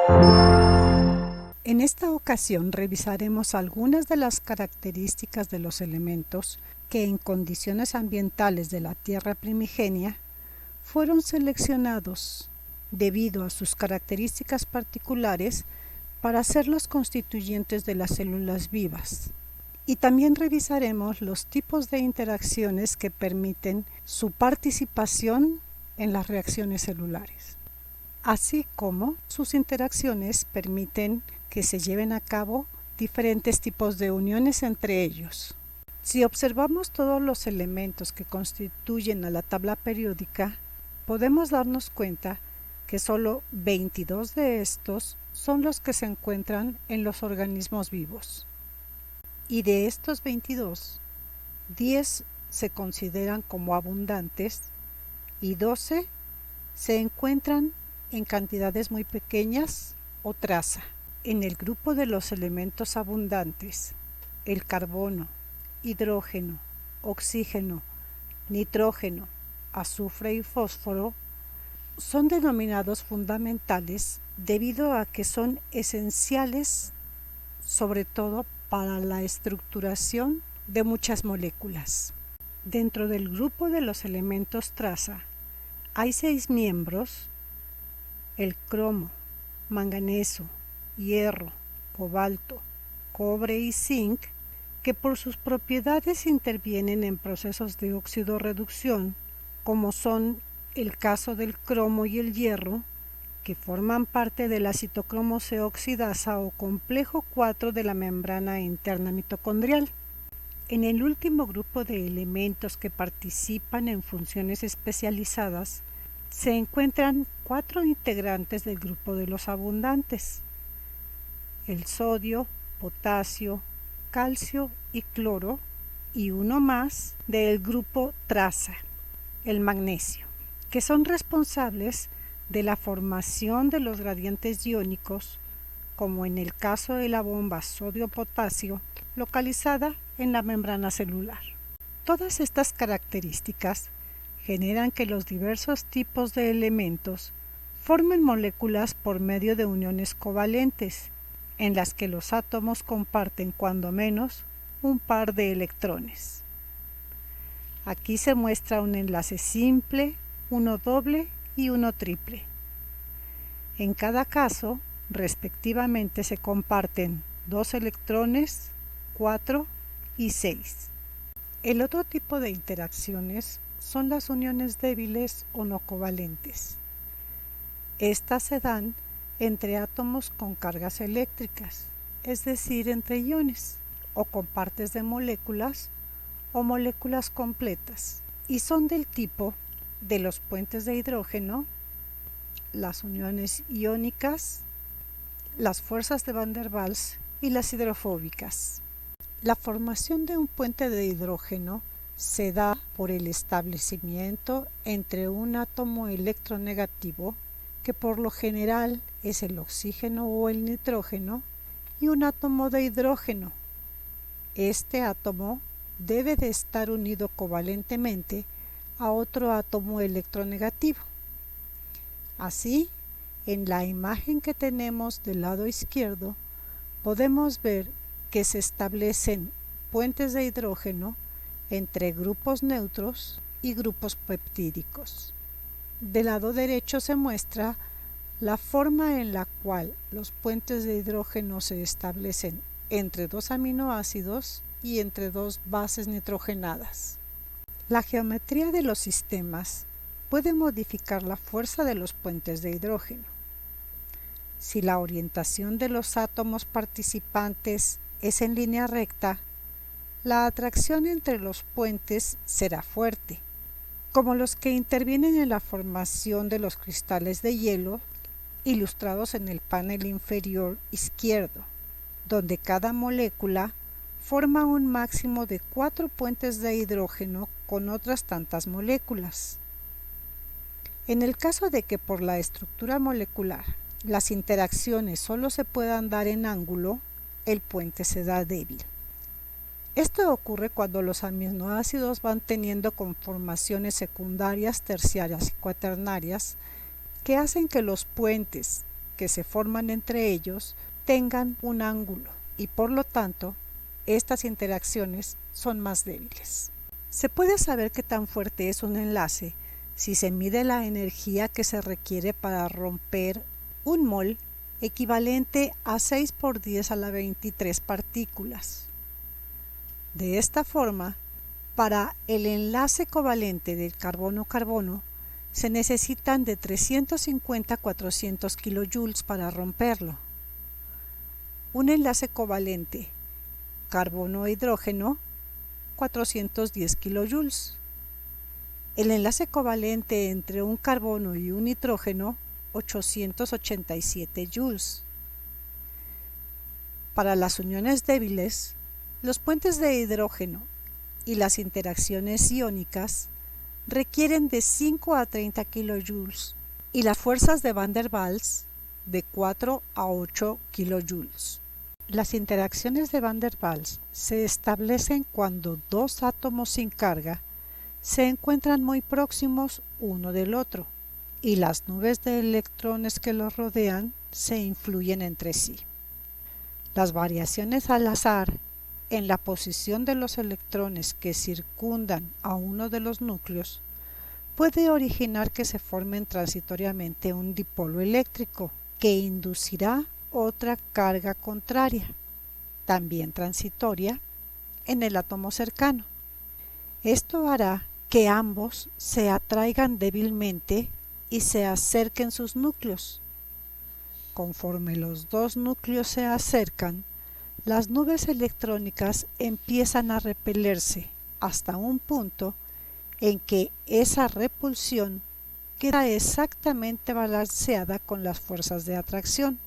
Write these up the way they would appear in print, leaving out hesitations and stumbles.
En esta ocasión revisaremos algunas de las características de los elementos que en condiciones ambientales de la Tierra primigenia fueron seleccionados debido a sus características particulares para ser los constituyentes de las células vivas. Y también revisaremos los tipos de interacciones que permiten su participación en las reacciones celulares, así como sus interacciones permiten que se lleven a cabo diferentes tipos de uniones entre ellos. Si observamos todos los elementos que constituyen a la tabla periódica, podemos darnos cuenta que solo 22 de estos son los que se encuentran en los organismos vivos. Y de estos 22, 10 se consideran como abundantes y 12 se encuentran en cantidades muy pequeñas o traza. En el grupo de los elementos abundantes, el carbono, hidrógeno, oxígeno, nitrógeno, azufre y fósforo son denominados fundamentales debido a que son esenciales sobre todo para la estructuración de muchas moléculas. Dentro del grupo de los elementos traza hay 6 miembros: el cromo, manganeso, hierro, cobalto, cobre y zinc, que por sus propiedades intervienen en procesos de oxidorreducción, como son el caso del cromo y el hierro, que forman parte de la citocromo-C oxidasa o complejo 4 de la membrana interna mitocondrial. En el último grupo de elementos que participan en funciones especializadas se encuentran 4 integrantes del grupo de los abundantes: el sodio, potasio, calcio y cloro, y uno más del grupo traza, el magnesio, que son responsables de la formación de los gradientes iónicos, como en el caso de la bomba sodio-potasio localizada en la membrana celular. Todas estas características generan que los diversos tipos de elementos formen moléculas por medio de uniones covalentes, en las que los átomos comparten cuando menos un par de electrones. Aquí se muestra un enlace simple, uno doble y uno triple. En cada caso, respectivamente, se comparten 2 electrones, 4 y 6. El otro tipo de interacciones son las uniones débiles o no covalentes. Estas se dan entre átomos con cargas eléctricas, es decir, entre iones, o con partes de moléculas o moléculas completas, y son del tipo de los puentes de hidrógeno, las uniones iónicas, las fuerzas de Van der Waals y las hidrofóbicas. La formación de un puente de hidrógeno se da por el establecimiento entre un átomo electronegativo, que por lo general es el oxígeno o el nitrógeno, y un átomo de hidrógeno. Este átomo debe de estar unido covalentemente a otro átomo electronegativo. Así, en la imagen que tenemos del lado izquierdo, podemos ver que se establecen puentes de hidrógeno entre grupos neutros y grupos peptídicos. Del lado derecho se muestra la forma en la cual los puentes de hidrógeno se establecen entre 2 aminoácidos y entre 2 bases nitrogenadas. La geometría de los sistemas puede modificar la fuerza de los puentes de hidrógeno. Si la orientación de los átomos participantes es en línea recta, la atracción entre los puentes será fuerte, como los que intervienen en la formación de los cristales de hielo ilustrados en el panel inferior izquierdo, donde cada molécula forma un máximo de 4 puentes de hidrógeno con otras tantas moléculas. En el caso de que por la estructura molecular las interacciones solo se puedan dar en ángulo, el puente se da débil. Esto ocurre cuando los aminoácidos van teniendo conformaciones secundarias, terciarias y cuaternarias que hacen que los puentes que se forman entre ellos tengan un ángulo y por lo tanto estas interacciones son más débiles. Se puede saber qué tan fuerte es un enlace si se mide la energía que se requiere para romper un mol equivalente a 6 por 10 a la 23 partículas. De esta forma, para el enlace covalente del carbono-carbono se necesitan de 350 a 400 kilojoules para romperlo. Un enlace covalente carbono-hidrógeno 410 kilojoules. El enlace covalente entre un carbono y un nitrógeno 887 joules. Para las uniones débiles, los puentes de hidrógeno y las interacciones iónicas requieren de 5 a 30 kilojoules y las fuerzas de Van der Waals de 4 a 8 kilojoules. Las interacciones de Van der Waals se establecen cuando dos átomos sin carga se encuentran muy próximos uno del otro y las nubes de electrones que los rodean se influyen entre sí. Las variaciones al azar en la posición de los electrones que circundan a uno de los núcleos puede originar que se formen transitoriamente un dipolo eléctrico que inducirá otra carga contraria, también transitoria, en el átomo cercano. Esto hará que ambos se atraigan débilmente y se acerquen sus núcleos. Conforme los dos núcleos se acercan, las nubes electrónicas empiezan a repelerse hasta un punto en que esa repulsión queda exactamente balanceada con las fuerzas de atracción,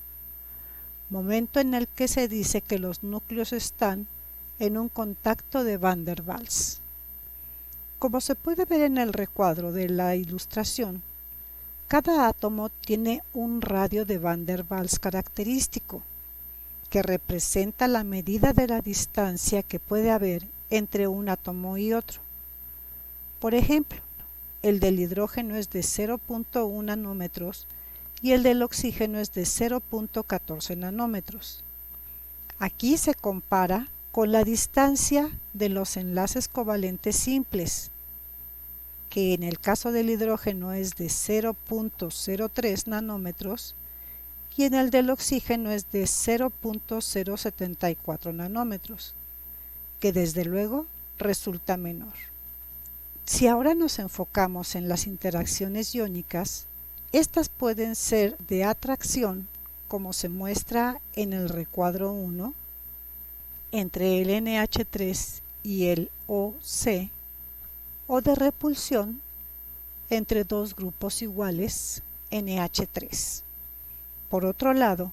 momento en el que se dice que los núcleos están en un contacto de Van der Waals. Como se puede ver en el recuadro de la ilustración, cada átomo tiene un radio de Van der Waals característico, que representa la medida de la distancia que puede haber entre un átomo y otro. Por ejemplo, el del hidrógeno es de 0.1 nanómetros y el del oxígeno es de 0.14 nanómetros. Aquí se compara con la distancia de los enlaces covalentes simples, que en el caso del hidrógeno es de 0.03 nanómetros y en el del oxígeno es de 0.074 nanómetros, que desde luego resulta menor. Si ahora nos enfocamos en las interacciones iónicas, estas pueden ser de atracción, como se muestra en el recuadro 1, entre el NH3 y el OC, o de repulsión entre dos grupos iguales NH3. Por otro lado,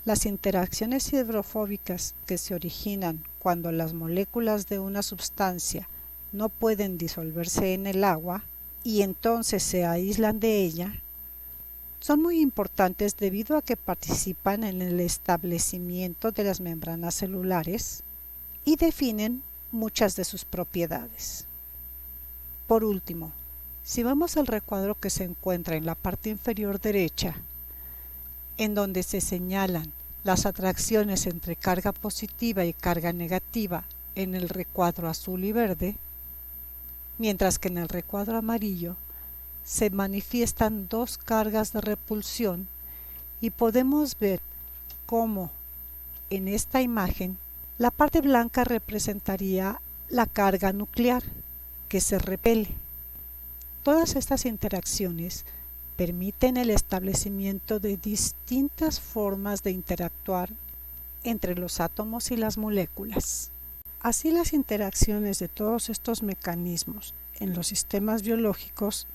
las interacciones hidrofóbicas que se originan cuando las moléculas de una sustancia no pueden disolverse en el agua y entonces se aíslan de ella, son muy importantes debido a que participan en el establecimiento de las membranas celulares y definen muchas de sus propiedades. Por último, si vamos al recuadro que se encuentra en la parte inferior derecha, en donde se señalan las atracciones entre carga positiva y carga negativa en el recuadro azul y verde, mientras que en el recuadro amarillo se manifiestan dos cargas de repulsión y podemos ver cómo en esta imagen la parte blanca representaría la carga nuclear que se repele. Todas estas interacciones permiten el establecimiento de distintas formas de interactuar entre los átomos y las moléculas. Así, las interacciones de todos estos mecanismos en los sistemas biológicos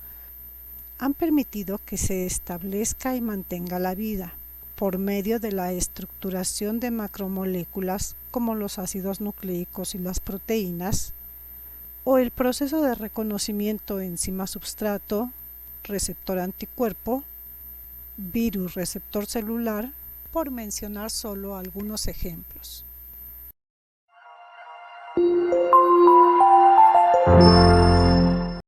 han permitido que se establezca y mantenga la vida por medio de la estructuración de macromoléculas como los ácidos nucleicos y las proteínas, o el proceso de reconocimiento enzima-substrato, receptor-anticuerpo, virus-receptor celular, por mencionar solo algunos ejemplos.